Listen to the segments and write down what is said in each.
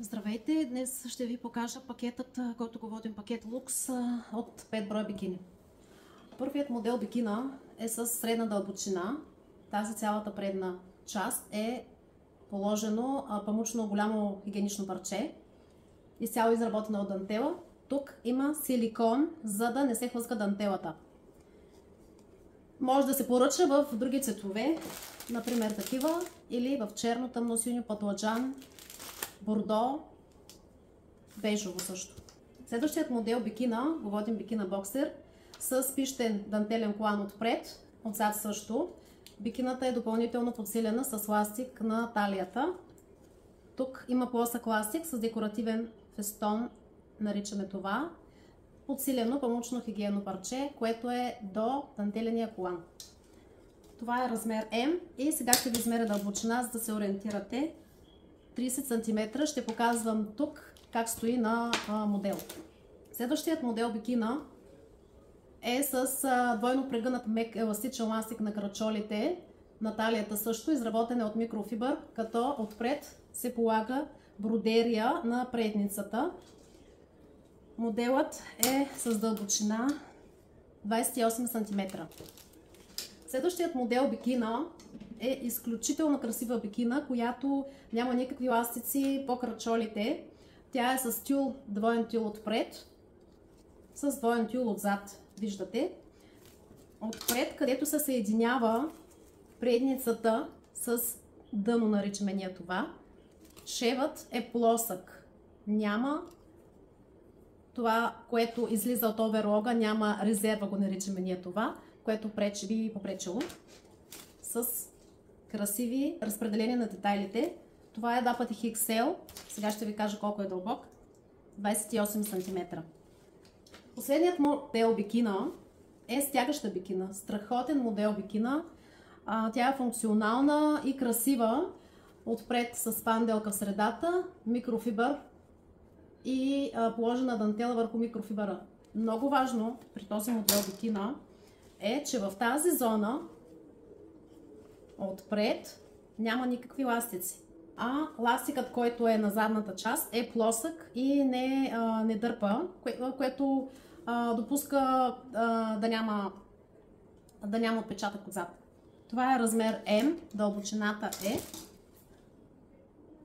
Здравейте! Днес ще ви покажа пакетът, който го водим, пакет Лукс от 5 броя бикини. Първият модел бикина е с средна дълбочина. Тази цялата предна част е положено памучно голямо хигиенично парче, изцяло изработена от дантела. Тук има силикон, за да не се хлъзга дантелата. Може да се поръча в други цветове, например такива, или в черно, тъмно синьо, патладжан, бордо, бежово също. Следващият модел бикина, го водим бикина боксер, с пищен дантелен колан отпред, отзад също. Бикината е допълнително подсилена с ластик на талията. Тук има плосък ластик с декоративен фестон, наричаме това. Подсилено памучно хигиенно парче, което е до дантеления колан. Това е размер М и сега ще ви измеря дълбочина, за да се ориентирате. 30 см ще показвам тук как стои на модел. Следващият модел бикина е с двойно прегънат мек еластичен ластик на крачолите, на талията също, изработен от микрофибър, като отпред се полага бродерия на предницата. Моделът е с дълбочина 28 см. Следващият модел бикина е изключително красива бикина, която няма никакви ластици по крачолите. Тя е с тюл, двоен тюл отпред, с двоен тюл отзад, виждате. Отпред, където се съединява предницата с дъно, наричаме ние това. Шевът е плосък. Няма това, което излиза от оверлога, няма резерва, го наричаме ние това, което би попречило. С красиви разпределения на детайлите. Това е 2 пъти XL. Сега ще ви кажа колко е дълбок. 28 см. Последният модел бикина е стягаща бикина. Страхотен модел бикина. Тя е функционална и красива. Отпред с панделка в средата, микрофибър и положена дантела върху микрофибъра. Много важно при този модел бикина е, че в тази зона отпред няма никакви ластици. А ластикът, който е на задната част, е плосък и не дърпа, което допуска да няма отпечатък отзад. Това е размер М, дълбочината е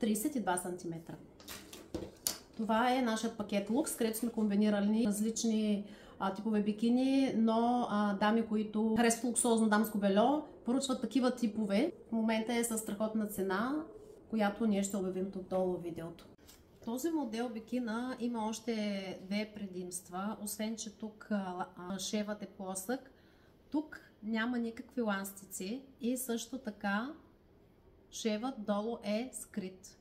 32 см. Това е нашият пакет Лукс, където сме комбинирали различни типове бикини, но дами, които харесват луксозно дамско бельо, поръчват такива типове. В момента е със страхотна цена, която ние ще обявим тук долу в видеото. Този модел бикина има още две предимства, освен че тук шевът е плосък. Тук няма никакви ластици и също така шевът долу е скрит.